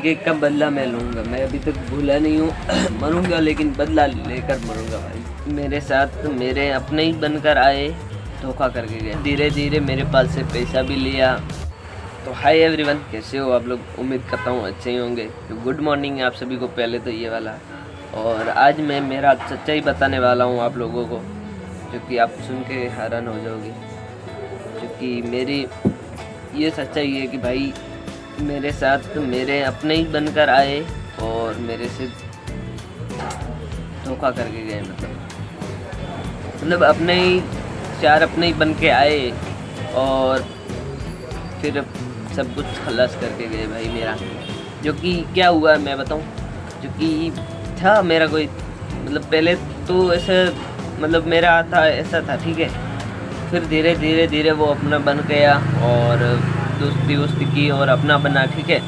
आगे का बदला मैं लूँगा। मैं अभी तक भूला नहीं हूँ मरूँगा, लेकिन बदला लेकर मरूँगा भाई। मेरे साथ मेरे अपने ही बनकर आए, धोखा करके गए। धीरे धीरे मेरे पास से पैसा भी लिया। तो हाय एवरीवन, कैसे हो आप लोग? उम्मीद करता हूँ अच्छे ही होंगे। तो गुड मॉर्निंग आप सभी को पहले तो ये वाला। और आज मैं मेरा सच्चाई बताने वाला हूँ आप लोगों को, जो कि आप सुन के हैरान हो जाओगे। क्योंकि मेरी ये सच्चाई है कि भाई मेरे साथ मेरे अपने ही बनकर आए और मेरे से धोखा करके गए। मतलब अपने ही अपने ही बन के आए और फिर सब कुछ खलास करके गए भाई मेरा। जो कि क्या हुआ मैं बताऊं। जो कि था मेरा कोई, मतलब पहले तो ऐसे, मतलब मेरा था ऐसा था, ठीक है। फिर धीरे धीरे वो अपना बन गया और दोस्ती की और अपना बना, ठीक है।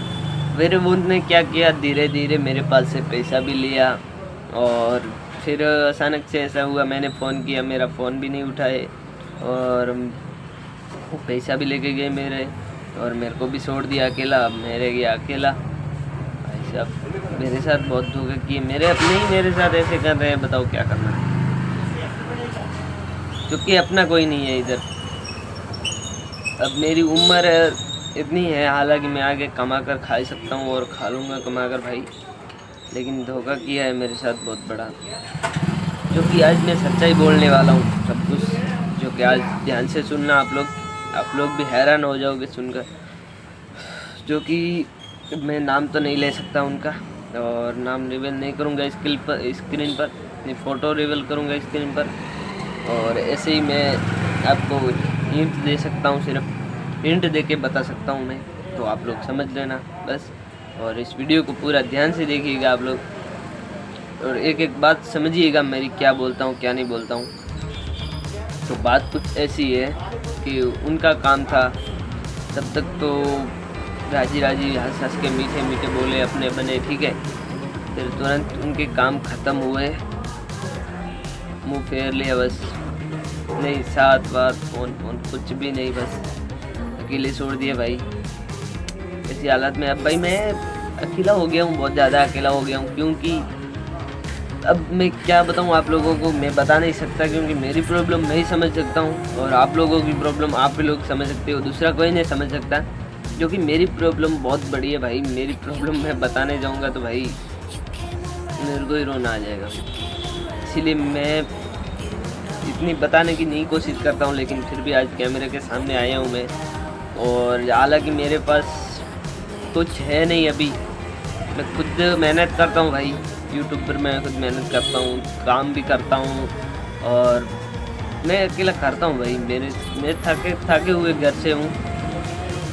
फिर उन्होंने क्या किया, धीरे धीरे मेरे पास से पैसा भी लिया। और फिर अचानक से ऐसा हुआ, मैंने फ़ोन किया, मेरा फ़ोन भी नहीं उठाए और वो पैसा भी लेके गए मेरे, और मेरे को भी छोड़ दिया अकेला। अब मेरे गया अकेला भाई साहब। मेरे साथ बहुत धोखे किए, मेरे अपने ही मेरे साथ ऐसे कर रहे हैं। बताओ क्या करना है, क्योंकि अपना कोई नहीं है इधर। अब मेरी उम्र इतनी है, हालांकि मैं आगे कमा कर खा सकता हूँ और खा लूँगा कमा कर भाई, लेकिन धोखा किया है मेरे साथ बहुत बड़ा। जो कि आज मैं सच्चाई बोलने वाला हूँ सब कुछ, जो कि आज ध्यान से सुनना आप लोग भी हैरान हो जाओगे सुनकर। जो कि मैं नाम तो नहीं ले सकता उनका, और नाम रिवील नहीं करूँगा स्क्रीन पर अपनी फ़ोटो रिवील करूँगा स्क्रीन पर। और ऐसे ही मैं आपको हिंट दे सकता हूँ, सिर्फ हिंट दे के बता सकता हूँ मैं, तो आप लोग समझ लेना बस। और इस वीडियो को पूरा ध्यान से देखिएगा आप लोग, और एक एक बात समझिएगा मेरी, क्या बोलता हूँ क्या नहीं बोलता हूँ। तो बात कुछ ऐसी है कि उनका काम था तब तक तो राजी हंस हंस के मीठे मीठे बोले, अपने बने, ठीक है। फिर तुरंत उनके काम ख़त्म हुए, मुँह फेर लिया बस। नहीं साथ बात फ़ोन कुछ भी नहीं, बस अकेले छोड़ दिए भाई ऐसी हालत में। अब भाई मैं अकेला हो गया हूँ, बहुत ज़्यादा अकेला हो गया हूँ। क्योंकि अब मैं क्या बताऊँ आप लोगों को, मैं बता नहीं सकता, क्योंकि मेरी प्रॉब्लम मैं ही समझ सकता हूँ और आप लोगों की प्रॉब्लम आप भी लोग समझ सकते हो, दूसरा कोई नहीं समझ सकता। जो कि मेरी प्रॉब्लम बहुत बड़ी है भाई। मेरी प्रॉब्लम मैं बताने जाऊँगा तो भाई मेरे को ही रोना आ जाएगा। इसीलिए मैं इतनी बताने की नहीं कोशिश करता हूँ, लेकिन फिर भी आज कैमरे के सामने आया हूँ मैं। और हालांकि मेरे पास कुछ है नहीं अभी, मैं खुद मेहनत करता हूँ भाई। यूट्यूब पर मैं खुद मेहनत करता हूँ, काम भी करता हूँ, और मैं अकेला करता हूँ भाई। मैं थके हुए घर से हूँ,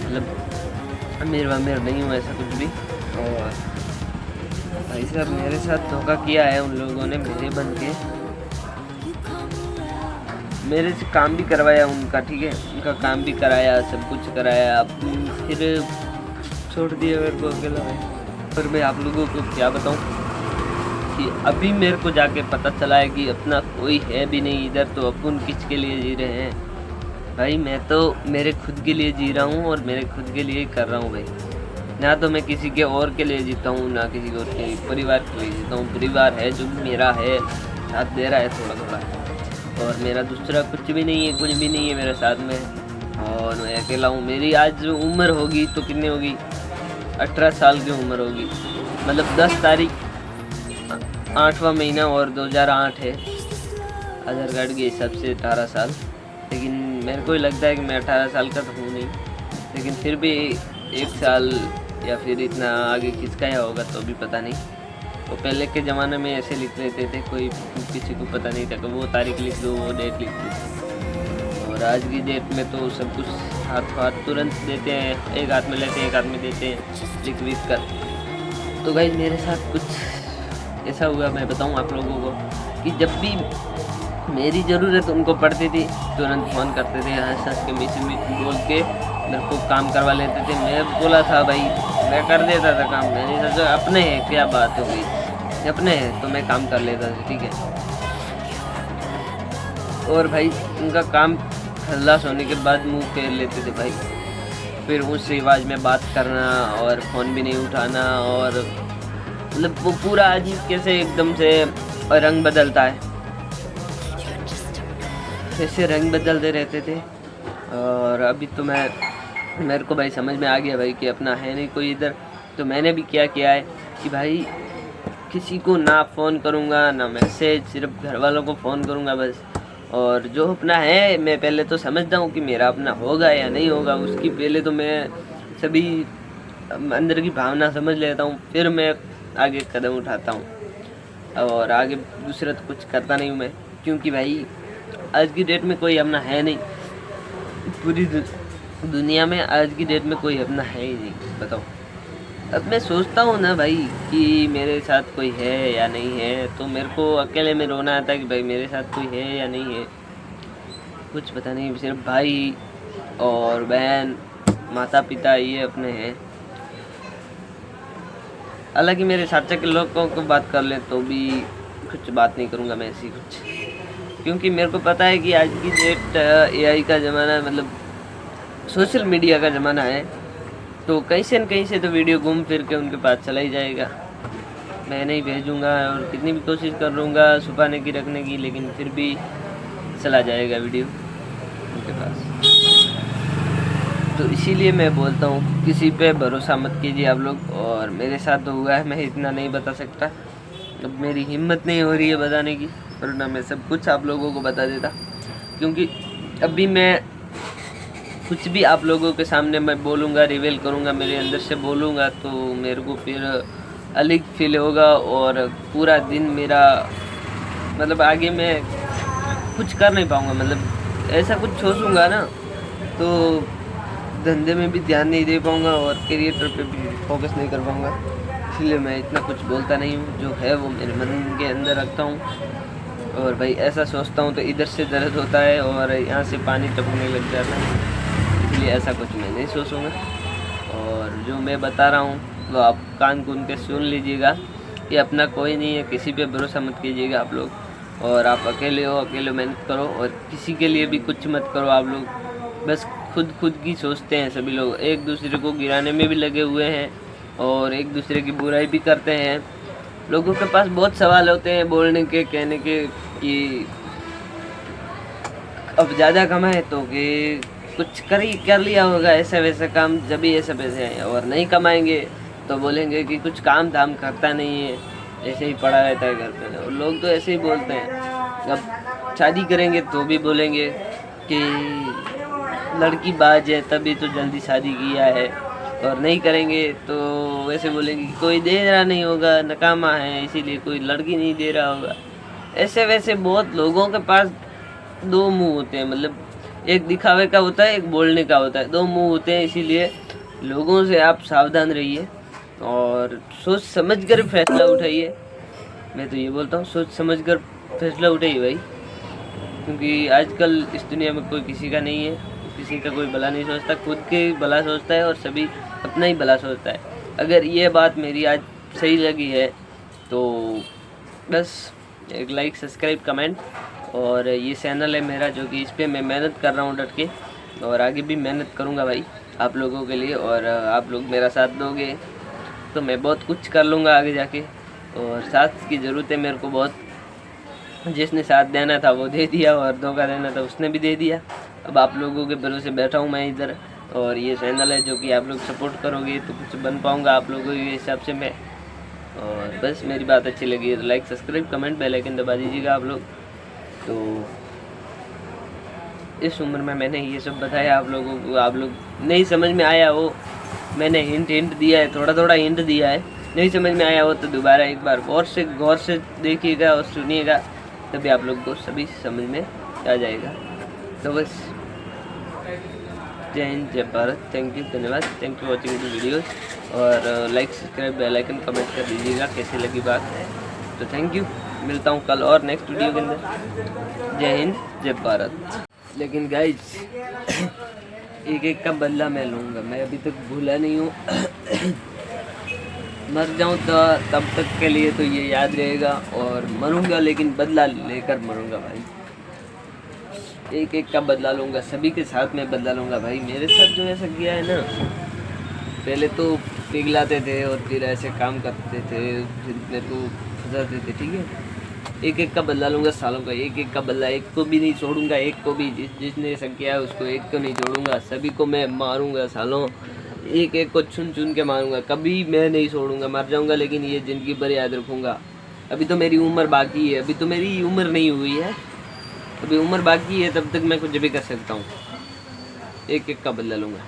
मतलब अमीर नहीं हूँ ऐसा कुछ भी। और भाई साहब मेरे साथ धोखा किया है उन लोगों ने, मेरे बन के मेरे से काम भी करवाया उनका, ठीक है। उनका काम भी कराया, सब कुछ कराया, फिर छोड़ दिया मेरे को अकेला भाई। फिर मैं आप लोगों को क्या बताऊं कि अभी मेरे को जाके पता चला है कि अपना कोई है भी नहीं इधर, तो अपन किसके लिए जी रहे हैं भाई। मैं तो मेरे खुद के लिए जी रहा हूँ और मेरे खुद के लिए कर रहा हूँ भाई। ना तो मैं किसी के और के लिए जीता हूँ, ना किसी और के परिवार के लिए जीता हूँ। परिवार है जो मेरा है, साथ दे रहा है थोड़ा थोड़ा, और मेरा दूसरा कुछ भी नहीं है मेरे साथ में। और मैं अकेला हूँ। मेरी आज उम्र होगी तो कितनी होगी, 18 साल की उम्र होगी। मतलब 10 तारीख 8वां महीना और 2008 है, आधार कार्ड के हिसाब से 18 साल। लेकिन मेरे को ही लगता है कि मैं 18 साल का तो हूँ नहीं, लेकिन फिर भी 1 साल या फिर इतना आगे खिसकाया होगा तो भी पता नहीं। तो पहले के ज़माने में ऐसे लिख लेते थे, कोई किसी को पता नहीं था कि वो तारीख लिख दो, वो डेट लिख दो। और आज की डेट में तो सब कुछ हाथ तुरंत देते हैं, एक हाथ में लेते हैं, एक हाथ में देते हैं, लिख कर। तो भाई मेरे साथ कुछ ऐसा हुआ, मैं बताऊं आप लोगों को, कि जब भी मेरी ज़रूरत उनको पड़ती थी तुरंत फ़ोन करते थे, हंस के मीठी बोल के मेरे को काम करवा लेते थे। मैं बोला था भाई, मैं कर देता था काम। मैंने सोचा अपने हैं, क्या बात हो गई, अपने हैं तो मैं काम कर लेता था, ठीक है। और भाई उनका काम खल्लास होने के बाद मुंह फेर लेते थे भाई। फिर उससे आवाज़ में बात करना और फ़ोन भी नहीं उठाना, और मतलब वो पूरा अजीब कैसे एकदम से रंग बदलता है, कैसे रंग बदलते रहते थे। और अभी तो मेरे को भाई समझ में आ गया भाई कि अपना है नहीं कोई इधर। तो मैंने भी क्या किया है कि भाई किसी को ना फ़ोन करूँगा ना मैसेज, सिर्फ घर वालों को फ़ोन करूँगा बस। और जो अपना है मैं पहले तो समझता हूँ कि मेरा अपना होगा या नहीं होगा, उसकी पहले तो मैं सभी अंदर की भावना समझ लेता हूँ, फिर मैं आगे कदम उठाता हूँ। और आगे दूसरा तो कुछ करता नहीं हूँ मैं, क्योंकि भाई आज की डेट में कोई अपना है नहीं, पूरी दुनिया में आज की डेट में कोई अपना है ही नहीं। बताओ, अब मैं सोचता हूँ ना भाई कि मेरे साथ कोई है या नहीं है, तो मेरे को अकेले में रोना आता है कि भाई मेरे साथ कोई है या नहीं है। कुछ पता नहीं, सिर्फ भाई और बहन, माता पिता ये अपने हैं। हालांकि मेरे चाचा के लोगों को बात कर ले तो भी कुछ बात नहीं करूँगा मैं ऐसी कुछ, क्योंकि मेरे को पता है कि आज की डेट एआई का ज़माना, मतलब सोशल मीडिया का ज़माना है, तो कहीं से न कहीं से तो वीडियो घूम फिर के उनके पास चला ही जाएगा। मैं नहीं भेजूँगा और कितनी भी कोशिश कर लूँगा छुपाने की, रखने की, लेकिन फिर भी चला जाएगा वीडियो उनके पास। तो इसीलिए मैं बोलता हूँ किसी पे भरोसा मत कीजिए आप लोग। और मेरे साथ तो हुआ है, मैं इतना नहीं बता सकता, अब मेरी हिम्मत नहीं हो रही है बताने की, वरना मैं सब कुछ आप लोगों को बता देता। क्योंकि अभी मैं कुछ भी आप लोगों के सामने मैं बोलूँगा, रिवील करूँगा, मेरे अंदर से बोलूँगा, तो मेरे को फिर अलग फील होगा और पूरा दिन मेरा, मतलब आगे मैं कुछ कर नहीं पाऊँगा। मतलब ऐसा कुछ सोचूँगा ना तो धंधे में भी ध्यान नहीं दे पाऊँगा और क्रिएटर पे भी फोकस नहीं कर पाऊँगा। इसलिए मैं इतना कुछ बोलता नहीं हूँ, जो है वो मेरे मन के अंदर रखता हूँ। और भाई ऐसा सोचता हूँ तो इधर से दर्द होता है और यहाँ से पानी टपकने लग जाता है, इसलिए ऐसा कुछ मैं नहीं सोचूँगा। और जो मैं बता रहा हूँ वो आप कान खोल के सुन लीजिएगा, ये अपना कोई नहीं है, किसी पे भरोसा मत कीजिएगा आप लोग। और आप अकेले हो, अकेले मेहनत करो और किसी के लिए भी कुछ मत करो आप लोग, बस खुद की सोचते हैं सभी लोग, एक दूसरे को गिराने में भी लगे हुए हैं और एक दूसरे की बुराई भी करते हैं। लोगों के पास बहुत सवाल होते हैं बोलने के, कहने के, कि अब ज़्यादा कमाए तो कि कुछ कर लिया होगा ऐसा वैसा काम, जब भी ऐसा पैसे आए, और नहीं कमाएंगे तो बोलेंगे कि कुछ काम धाम करता नहीं है, ऐसे ही पड़ा रहता है घर पे। और लोग तो ऐसे ही बोलते हैं। अब शादी करेंगे तो भी बोलेंगे कि लड़की बाज है तभी तो जल्दी शादी किया है, और नहीं करेंगे तो वैसे बोलेंगे कोई दे रहा नहीं होगा, नकामा है इसीलिए कोई लड़की नहीं दे रहा होगा। ऐसे वैसे बहुत लोगों के पास दो मुंह होते हैं, मतलब एक दिखावे का होता है, एक बोलने का होता है, दो मुंह होते हैं। इसीलिए लोगों से आप सावधान रहिए और सोच समझ कर फैसला उठाइए। मैं तो ये बोलता हूँ सोच समझ कर फैसला उठाइए भाई, क्योंकि आजकल इस दुनिया में कोई किसी का नहीं है, किसी का कोई भला नहीं सोचता, खुद के भला सोचता है और सभी अपना ही भला सोचता है। अगर ये बात मेरी आज सही लगी है तो बस एक लाइक, सब्सक्राइब, कमेंट। और ये चैनल है मेरा जो कि इस पर मैं मेहनत कर रहा हूँ डट के, और आगे भी मेहनत करूँगा भाई आप लोगों के लिए। और आप लोग मेरा साथ दोगे तो मैं बहुत कुछ कर लूँगा आगे जाके। और साथ की ज़रूरत है मेरे को बहुत, जिसने साथ देना था वो दे दिया और धोखा देना था उसने भी दे दिया। अब आप लोगों के भरोसे बैठा हूँ मैं इधर, और ये चैनल है जो कि आप लोग सपोर्ट करोगे तो कुछ बन पाऊँगा आप लोगों के हिसाब से मैं। और बस मेरी बात अच्छी लगी है तो like, subscribe, comment, bell icon दबा दीजिएगा आप लोग। तो इस उम्र में मैंने ये सब बताया आप लोगों को, आप लोग नहीं समझ में आया हो, मैंने हिंट दिया है, थोड़ा हिंट दिया है, नहीं समझ में आया हो तो दोबारा एक बार गौर से देखिएगा और सुनिएगा, तभी आप लोग को सभी समझ में आ जाएगा। तो बस जय हिंद, जय भारत, थैंक यू, धन्यवाद, thank you watching the videos. और like, subscribe, bell icon, comment कर दीजिएगा कैसी लगी बात। तो थैंक यू, मिलता हूँ कल और नेक्स्ट वीडियो के अंदर। जय हिंद, जय भारत। लेकिन गाइज एक का बदला मैं लूँगा, मैं अभी तक भूला नहीं हूँ। मर जाऊँ तो तब तक के लिए तो ये याद रहेगा, और मरूँगा लेकिन बदला लेकर मरूँगा भाई। एक एक का बदला लूँगा, सभी के साथ में बदला लूँगा भाई। मेरे साथ जो ऐसा किया है ना, पहले तो पिघलाते थे और फिर ऐसे काम करते थे, फिर मेरे को फंसाते थे, ठीक है। एक एक का बदला लूँगा सालों का, एक एक का बदला, एक को भी नहीं छोड़ूंगा, एक को भी, जिसने ऐसा किया है उसको एक को नहीं छोड़ूंगा, सभी को मैं मारूंगा सालों, एक एक को चुन चुन के मारूंगा, कभी मैं नहीं छोड़ूंगा। मर जाऊंगा लेकिन ये ज़िंदगी भर याद रखूंगा। अभी तो मेरी उम्र बाकी है, अभी तो मेरी उम्र नहीं हुई है, अभी उम्र बाकी है, तब तक मैं कुछ भी कर सकता हूँ। एक एक का बदला लूँगा।